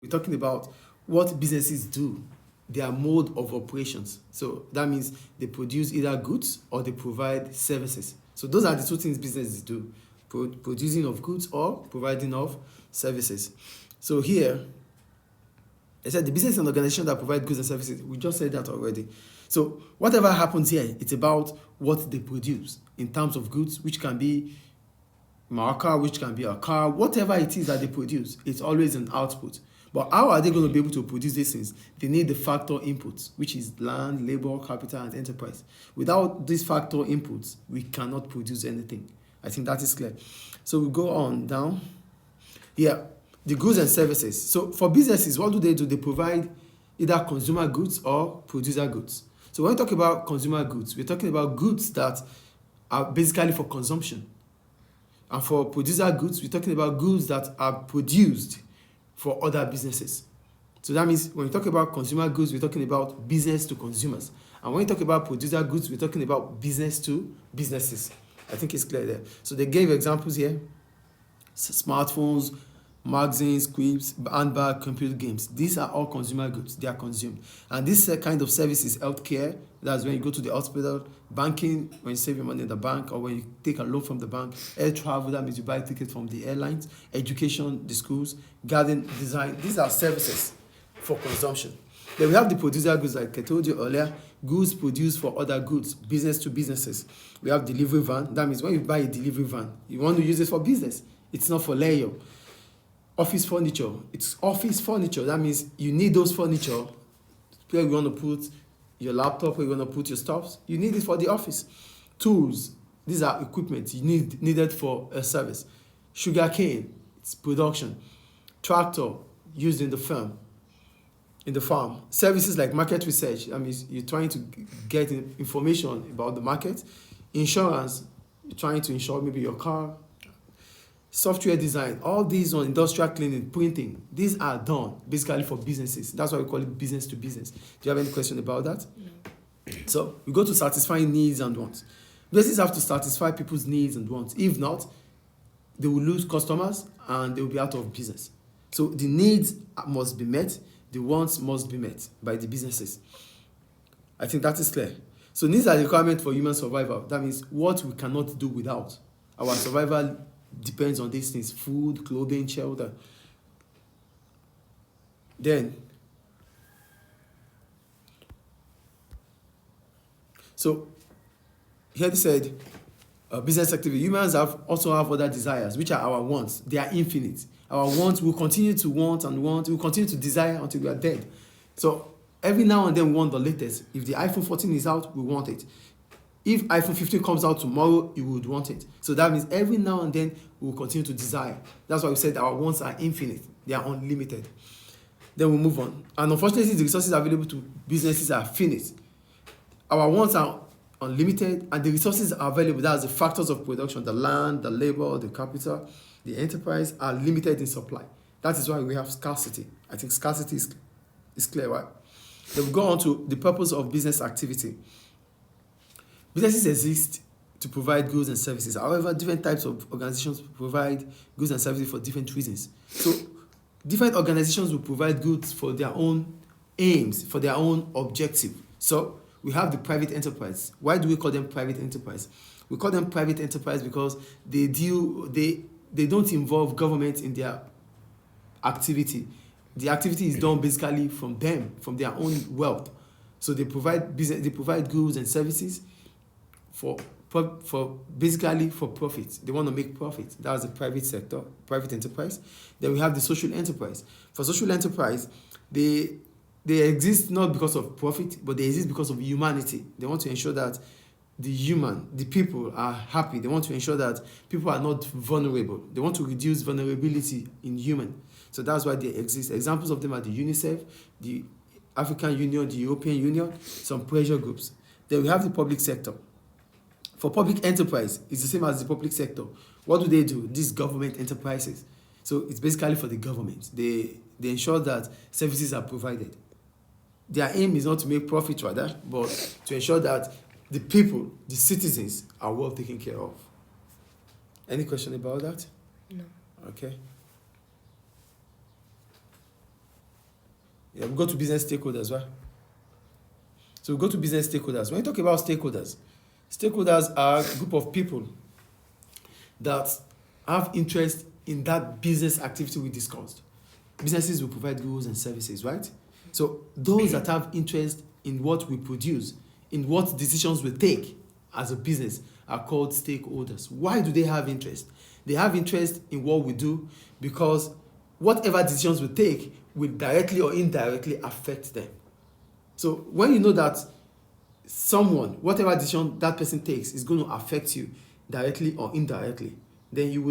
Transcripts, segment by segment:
We're talking about what businesses do, their mode of operations. So that means they produce either goods or they provide services. So those are the two things businesses do, producing of goods or providing of services. So here, I said the business and organization that provide goods and services, we just said that already. So whatever happens here, it's about what they produce in terms of goods, which can be marker, which can be a car, whatever it is that they produce, it's always an output. But how are they going to be able to produce these things? They need the factor inputs, which is land, labor, capital, and enterprise. Without these factor inputs, we cannot produce anything. I think that is clear. So we go on down. Here, the goods and services. So for businesses, what do? They provide either consumer goods or producer goods. So when we talk about consumer goods, we're talking about goods that are basically for consumption. And for producer goods, we're talking about goods that are produced for other businesses. So that means when we talk about consumer goods, we're talking about business to consumers. And when we talk about producer goods, we're talking about business to businesses. I think it's clear there. So they gave examples here. Smartphones, magazines, quips, handbag, computer games. These are all consumer goods. They are consumed. And this kind of service is healthcare. That's when you go to the hospital. Banking, when you save your money in the bank, or when you take a loan from the bank. Air travel, that means you buy tickets from the airlines. Education, the schools. Garden design. These are services for consumption. Then we have the producer goods, like I told you earlier, goods produced for other goods, business to businesses. We have delivery van. That means when you buy a delivery van, you want to use it for business. It's not for leisure. Office furniture. It's office furniture. That means you need those furniture where you want to put your laptop, where you want to put your stuff. You need it for the office. Tools. These are equipment you needed for a service. Sugar cane. It's production. Tractor used in the farm. Services like market research. That means you're trying to get information about the market. Insurance. You're trying to insure maybe your car. Software design, all these on industrial cleaning, printing, these are done basically for businesses. That's why we call it business to business. Do you have any question about that? No. So we go to satisfying needs and wants. Businesses have to satisfy people's needs and wants. If not, they will lose customers and they will be out of business. So the needs must be met, the wants must be met by the businesses. I think that is clear. So needs are the requirement for human survival. That means what we cannot do without. Our survival depends on these things: food, clothing, shelter. Then, so here they said, business activity. Humans also have other desires, which are our wants. They are infinite. Our wants will continue to want and want. We'll continue to desire until we are dead. So every now and then we want the latest. If the iPhone 14 is out, we want it. If iPhone 15 comes out tomorrow, you would want it. So that means every now and then we will continue to desire. That's why we said our wants are infinite. They are unlimited. Then we move on. And unfortunately, the resources available to businesses are finite. Our wants are unlimited, and the resources are available. That's the factors of production: the land, the labor, the capital, the enterprise are limited in supply. That is why we have scarcity. I think scarcity is clear, right? Then we go on to the purpose of business activity. Businesses exist to provide goods and services. However, different types of organizations provide goods and services for different reasons. So, different organizations will provide goods for their own aims, for their own objective. So, we have the private enterprise. Why do we call them private enterprise? We call them private enterprise because they don't involve government in their activity. The activity is done basically from them, from their own wealth. So they provide goods and services for basically for profit. They want to make profit. That's the private sector, private enterprise. Then we have the social enterprise. For social enterprise, they exist not because of profit, but they exist because of humanity. They want to ensure that the people are happy. They want to ensure that people are not vulnerable. They want to reduce vulnerability in human. So that's why they exist. Examples of them are the UNICEF, the African Union, the European Union, some pressure groups. Then we have the public sector. For public enterprise, it's the same as the public sector. What do? These government enterprises. So it's basically for the government. They ensure that services are provided. Their aim is not to make profit rather, but to ensure that the people, the citizens, are well taken care of. Any question about that? No. Okay. Yeah, we go to business stakeholders, right? So we go to business stakeholders. When you talk about stakeholders are a group of people that have interest in that business activity we discussed. Businesses will provide goods and services, right? So those that have interest in what we produce, in what decisions we take as a business, are called stakeholders. Why do they have interest? They have interest in what we do because whatever decisions we take will directly or indirectly affect them. So when you know that someone, whatever decision that person takes is going to affect you directly or indirectly, then you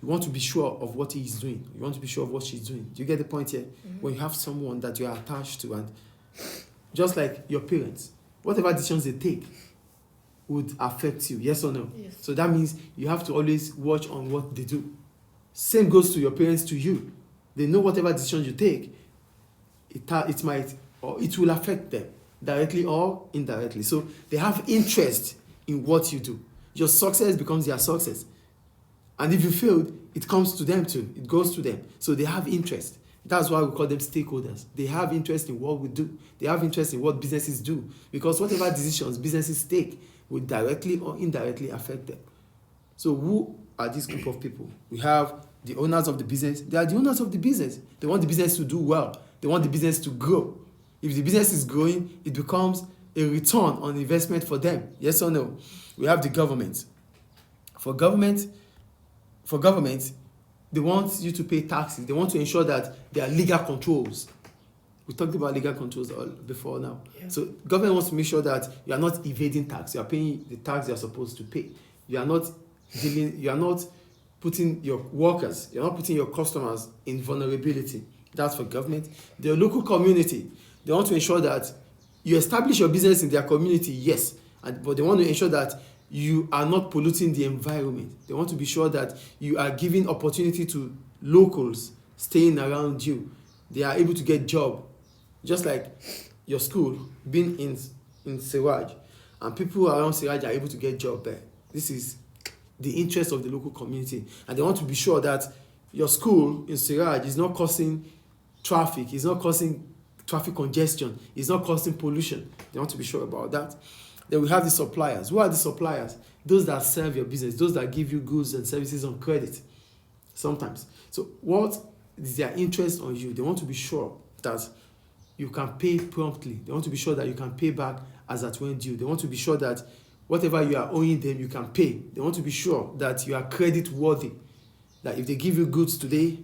want to be sure of what he is doing. You want to be sure of what she's doing. Do you get the point here? Mm-hmm. When you have someone that you are attached to, and just like your parents, whatever decisions they take would affect you, yes or no? Yes. So that means you have to always watch on what they do. Same goes to your parents, to you. They know whatever decisions you take, it might, or it will affect them directly or indirectly. So they have interest in what you do. Your success becomes their success. And if you failed, it comes to them too. It goes to them. So they have interest. That's why we call them stakeholders. They have interest in what we do. They have interest in what businesses do. Because whatever decisions businesses take will directly or indirectly affect them. So who are this group of people? We have the owners of the business. They are the owners of the business. They want the business to do well. They want the business to grow. If the business is growing, it becomes a return on investment for them. Yes or no? We have the government. For government, they want you to pay taxes. They want to ensure that there are legal controls. We talked about legal controls before now. Yeah. So government wants to make sure that you are not evading tax. You are paying the tax you are supposed to pay. You are not putting your workers, you're not putting your customers in vulnerability. That's for government. The local community, they want to ensure that you establish your business in their community, yes, but they want to ensure that you are not polluting the environment. They want to be sure that you are giving opportunity to locals staying around you. They are able to get job. Just like your school being in Siraj, and people around Siraj are able to get job there. This is the interest of the local community. And they want to be sure that your school in Siraj is not causing traffic, it's not causing traffic congestion, it's not causing pollution. They want to be sure about that. Then we have the suppliers. Who are the suppliers? Those that serve your business, those that give you goods and services on credit sometimes. So what is their interest on you? They want to be sure that you can pay promptly. They want to be sure that you can pay back as at when due. They want to be sure that whatever you are owing them, you can pay. They want to be sure that you are credit worthy. That if they give you goods today,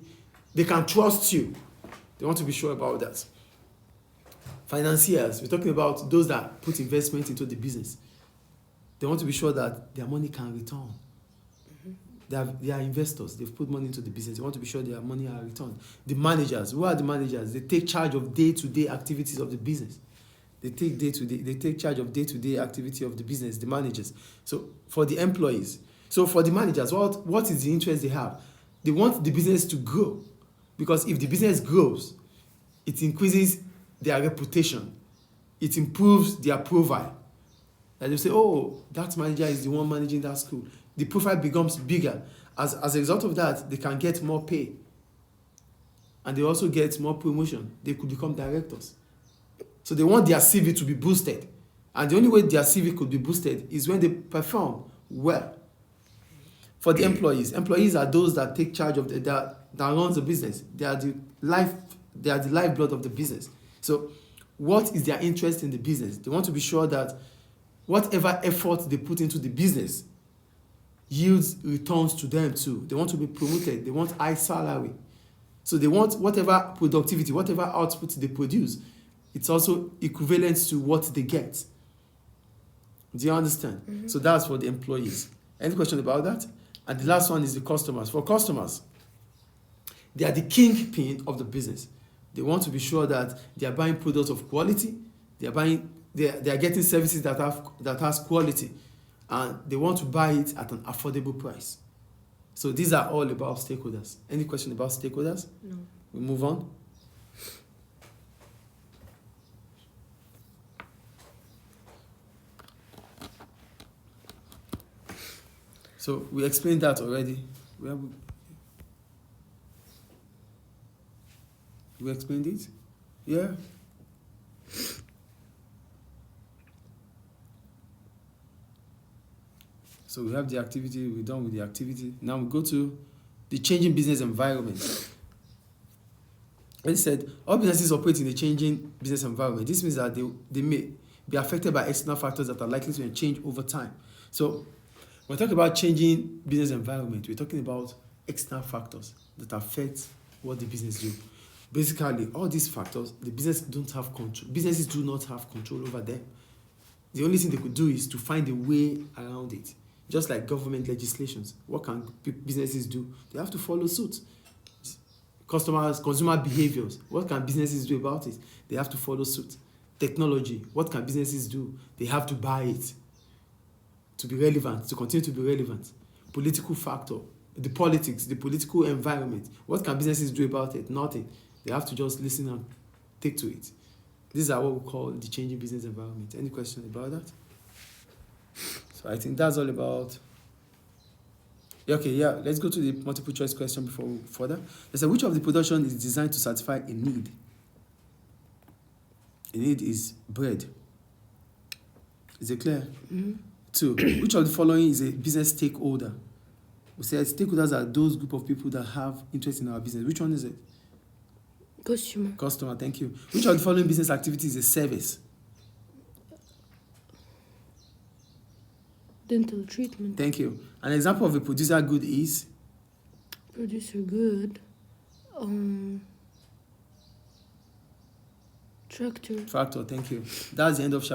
they can trust you. They want to be sure about that. Financiers, we're talking about those that put investment into the business. They want to be sure that their money can return. They are investors. They've put money into the business. They want to be sure their money are returned. The managers, who are the managers? They take charge of day-to-day activities of the business. They take charge of day-to-day activity of the business, the managers. So for the employees, so for the managers, what is the interest they have? They want the business to grow. Because if the business grows, it increases their reputation. It improves their profile. And they say, oh, that manager is the one managing that school. The profile becomes bigger. As a result of that, they can get more pay. And they also get more promotion. They could become directors. So they want their CV to be boosted. And the only way their CV could be boosted is when they perform well. For the employees are those that take charge of that runs the business. They are the lifeblood of the business. So what is their interest in the business? They want to be sure that whatever effort they put into the business yields returns to them too. They want to be promoted. They want high salary. So they want whatever productivity, whatever output they produce, it's also equivalent to what they get. Do you understand? Mm-hmm. So that's for the employees. Any question about that? And the last one is the customers. For customers, they are the kingpin of the business. They want to be sure that they are buying products of quality. They are getting services that has quality, and they want to buy it at an affordable price. So these are all about stakeholders. Any question about stakeholders? No. We move on. So we explained that already. We explained it. Yeah. So we have the activity, we're done with the activity. Now we go to the changing business environment. As I said, all businesses operate in a changing business environment. This means that they may be affected by external factors that are likely to change over time. So when we talk about changing business environment, we're talking about external factors that affect what the business do. Basically, all these factors, the business don't have control. Businesses do not have control over them. The only thing they could do is to find a way around it. Just like government legislations, what can businesses do? They have to follow suit. Consumer behaviors, what can businesses do about it? They have to follow suit. Technology, what can businesses do? They have to buy it to be relevant, to continue to be relevant. Political factor, the politics, the political environment, what can businesses do about it? Nothing. They have to just listen and take to it. These are what we call the changing business environment. Any questions about that? So I think that's all about. Okay, yeah, let's go to the multiple choice question before we further. They said, which of the production is designed to satisfy a need? A need is bread. Is it clear? Mm-hmm. 2, which of the following is a business stakeholder? We said stakeholders are those group of people that have interest in our business. Which one is it? Customer. Customer, thank you. Which of the following business activities is a service? Dental treatment. Thank you. An example of a producer good is? Producer good. Tractor. Tractor, thank you. That's the end of